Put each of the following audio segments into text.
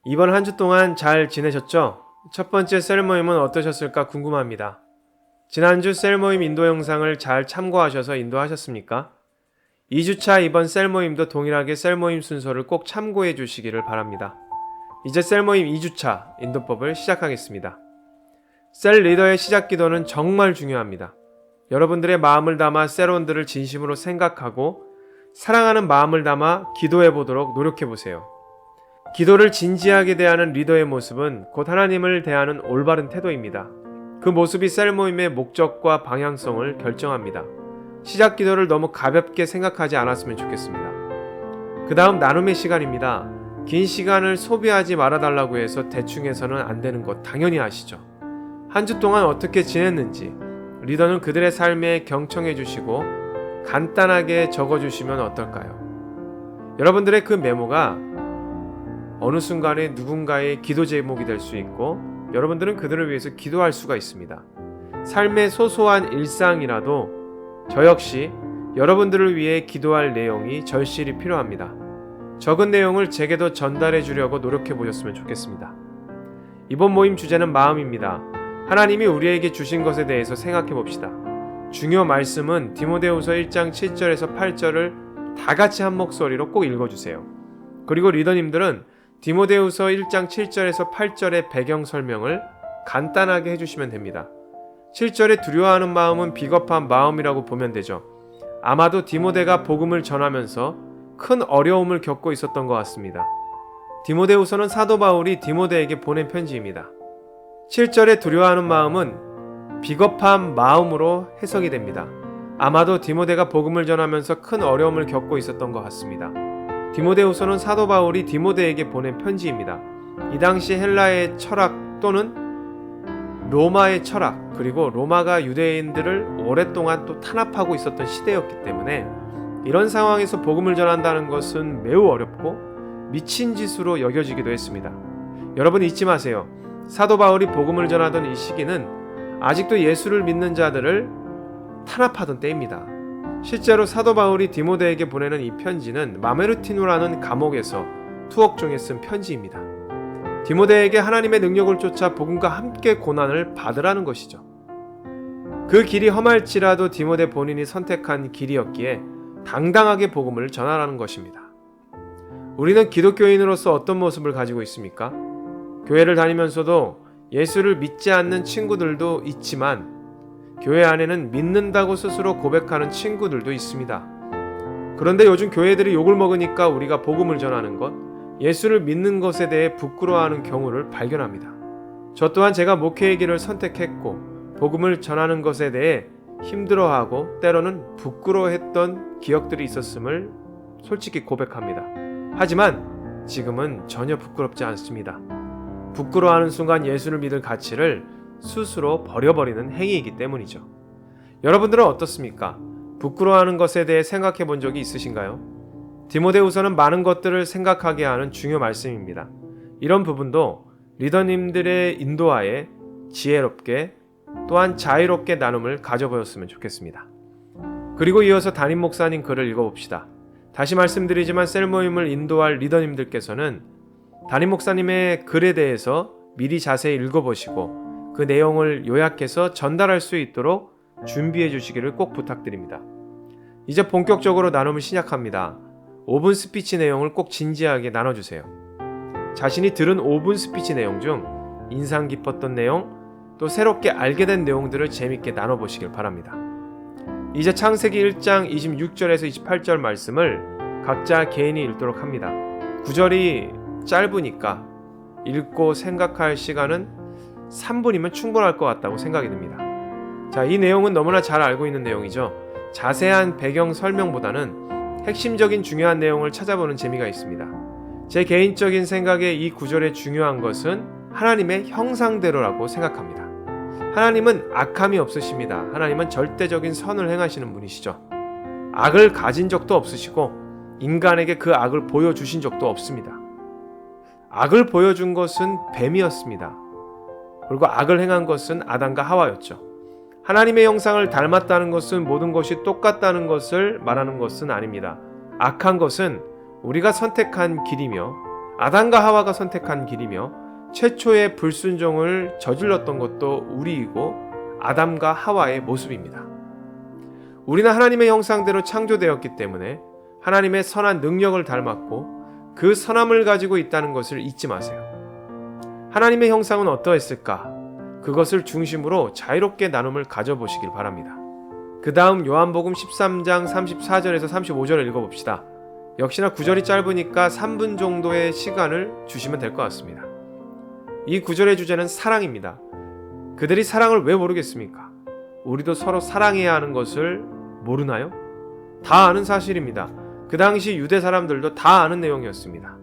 이번 한 주 동안 잘 지내셨죠? 첫 번째 셀 모임은 어떠셨을까 궁금합니다. 지난주 셀 모임 인도 영상을 잘 참고하셔서 인도하셨습니까? 2주차 이번 셀 모임도 동일하게 셀 모임 순서를 꼭 참고해 주시기를 바랍니다. 이제 셀 모임 2주차 인도법을 시작하겠습니다. 셀 리더의 시작 기도는 정말 중요합니다. 여러분들의 마음을 담아 셀원들을 진심으로 생각하고 사랑하는 마음을 담아 기도해 보도록 노력해 보세요. 기도를 진지하게 대하는 리더의 모습은 곧 하나님을 대하는 올바른 태도입니다. 그 모습이 셀 모임의 목적과 방향성을 결정합니다. 시작 기도를 너무 가볍게 생각하지 않았으면 좋겠습니다. 그 다음 나눔의 시간입니다. 긴 시간을 소비하지 말아달라고 해서 대충 해서는 안 되는 것 당연히 아시죠? 한 주 동안 어떻게 지냈는지 리더는 그들의 삶에 경청해 주시고 간단하게 적어주시면 어떨까요? 여러분들의 그 메모가 어느 순간에 누군가의 기도 제목이 될 수 있고 여러분들은 그들을 위해서 기도할 수가 있습니다. 삶의 소소한 일상이라도 저 역시 여러분들을 위해 기도할 내용이 절실히 필요합니다. 적은 내용을 제게도 전달해 주려고 노력해 보셨으면 좋겠습니다. 이번 모임 주제는 마음입니다. 하나님이 우리에게 주신 것에 대해서 생각해 봅시다. 중요 말씀은 디모데후서 1장 7절에서 8절을 다 같이 한 목소리로 꼭 읽어주세요. 그리고 리더님들은 디모데후서 1장 7절에서 8절의 배경 설명을 간단하게 해주시면 됩니다. 7절에 두려워하는 마음은 비겁한 마음이라고 보면 되죠. 아마도 디모데가 복음을 전하면서 큰 어려움을 겪고 있었던 것 같습니다. 디모데후서는 사도 바울이 디모데에게 보낸 편지입니다. 7절에 두려워하는 마음은 비겁한 마음으로 해석이 됩니다. 아마도 디모데가 복음을 전하면서 큰 어려움을 겪고 있었던 것 같습니다. 디모데후서는 사도 바울이 디모데에게 보낸 편지입니다. 이 당시 헬라의 철학 또는 로마의 철학, 그리고 로마가 유대인들을 오랫동안 또 탄압하고 있었던 시대였기 때문에 이런 상황에서 복음을 전한다는 것은 매우 어렵고 미친 짓으로 여겨지기도 했습니다. 여러분 잊지 마세요. 사도 바울이 복음을 전하던 이 시기는 아직도 예수를 믿는 자들을 탄압하던 때입니다. 실제로 사도 바울이 디모데에게 보내는 이 편지는 마메르티누라는 감옥에서 투옥 중에 쓴 편지입니다. 디모데에게 하나님의 능력을 쫓아 복음과 함께 고난을 받으라는 것이죠. 그 길이 험할지라도 디모데 본인이 선택한 길이었기에 당당하게 복음을 전하라는 것입니다. 우리는 기독교인으로서 어떤 모습을 가지고 있습니까? 교회를 다니면서도 예수를 믿지 않는 친구들도 있지만 교회 안에는 믿는다고 스스로 고백하는 친구들도 있습니다. 그런데 요즘 교회들이 욕을 먹으니까 우리가 복음을 전하는 것, 예수를 믿는 것에 대해 부끄러워하는 경우를 발견합니다. 저 또한 제가 목회의 길을 선택했고 복음을 전하는 것에 대해 힘들어하고 때로는 부끄러워했던 기억들이 있었음을 솔직히 고백합니다. 하지만 지금은 전혀 부끄럽지 않습니다. 부끄러워하는 순간 예수를 믿을 가치를 스스로 버려버리는 행위이기 때문이죠. 여러분들은 어떻습니까? 부끄러워하는 것에 대해 생각해 본 적이 있으신가요? 디모데후서는 많은 것들을 생각하게 하는 중요 말씀입니다. 이런 부분도 리더님들의 인도하에 지혜롭게 또한 자유롭게 나눔을 가져보였으면 좋겠습니다. 그리고 이어서 담임 목사님 글을 읽어봅시다. 다시 말씀드리지만 셀 모임을 인도할 리더님들께서는 담임 목사님의 글에 대해서 미리 자세히 읽어보시고 그 내용을 요약해서 전달할 수 있도록 준비해 주시기를 꼭 부탁드립니다. 이제 본격적으로 나눔을 시작합니다. 5분 스피치 내용을 꼭 진지하게 나눠주세요. 자신이 들은 5분 스피치 내용 중 인상 깊었던 내용, 또 새롭게 알게 된 내용들을 재밌게 나눠보시길 바랍니다. 이제 창세기 1장 26절에서 28절 말씀을 각자 개인이 읽도록 합니다. 구절이 짧으니까 읽고 생각할 시간은 3분이면 충분할 것 같다고 생각이 듭니다. 자, 이 내용은 너무나 잘 알고 있는 내용이죠. 자세한 배경 설명보다는 핵심적인 중요한 내용을 찾아보는 재미가 있습니다. 제 개인적인 생각에 이 구절의 중요한 것은 하나님의 형상대로라고 생각합니다. 하나님은 악함이 없으십니다. 하나님은 절대적인 선을 행하시는 분이시죠. 악을 가진 적도 없으시고 인간에게 그 악을 보여주신 적도 없습니다. 악을 보여준 것은 뱀이었습니다. 그리고 악을 행한 것은 아담과 하와였죠. 하나님의 형상을 닮았다는 것은 모든 것이 똑같다는 것을 말하는 것은 아닙니다. 악한 것은 우리가 선택한 길이며 아담과 하와가 선택한 길이며 최초의 불순종을 저질렀던 것도 우리이고 아담과 하와의 모습입니다. 우리는 하나님의 형상대로 창조되었기 때문에 하나님의 선한 능력을 닮았고 그 선함을 가지고 있다는 것을 잊지 마세요. 하나님의 형상은 어떠했을까? 그것을 중심으로 자유롭게 나눔을 가져보시길 바랍니다. 그 다음 요한복음 13장 34절에서 35절을 읽어봅시다. 역시나 구절이 짧으니까 3분 정도의 시간을 주시면 될 것 같습니다. 이 구절의 주제는 사랑입니다. 그들이 사랑을 왜 모르겠습니까? 우리도 서로 사랑해야 하는 것을 모르나요? 다 아는 사실입니다. 그 당시 유대 사람들도 다 아는 내용이었습니다.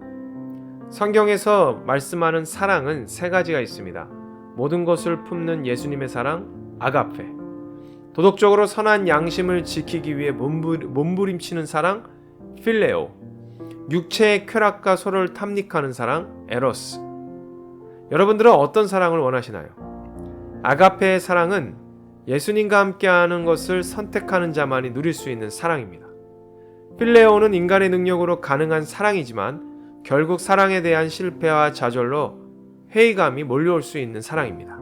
성경에서 말씀하는 사랑은 세 가지가 있습니다. 모든 것을 품는 예수님의 사랑, 아가페. 도덕적으로 선한 양심을 지키기 위해 몸부림치는 사랑, 필레오. 육체의 쾌락과 서로를 탐닉하는 사랑, 에로스. 여러분들은 어떤 사랑을 원하시나요? 아가페의 사랑은 예수님과 함께하는 것을 선택하는 자만이 누릴 수 있는 사랑입니다. 필레오는 인간의 능력으로 가능한 사랑이지만 결국 사랑에 대한 실패와 좌절로 회의감이 몰려올 수 있는 사랑입니다.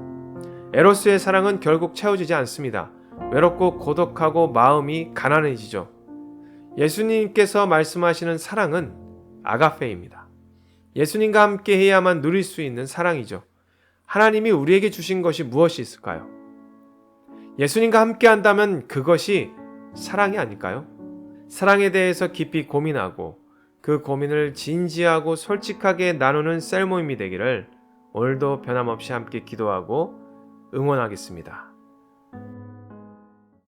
에로스의 사랑은 결국 채워지지 않습니다. 외롭고 고독하고 마음이 가난해지죠. 예수님께서 말씀하시는 사랑은 아가페입니다. 예수님과 함께 해야만 누릴 수 있는 사랑이죠. 하나님이 우리에게 주신 것이 무엇이 있을까요? 예수님과 함께 한다면 그것이 사랑이 아닐까요? 사랑에 대해서 깊이 고민하고 그 고민을 진지하고 솔직하게 나누는 셀 모임이 되기를 오늘도 변함없이 함께 기도하고 응원하겠습니다.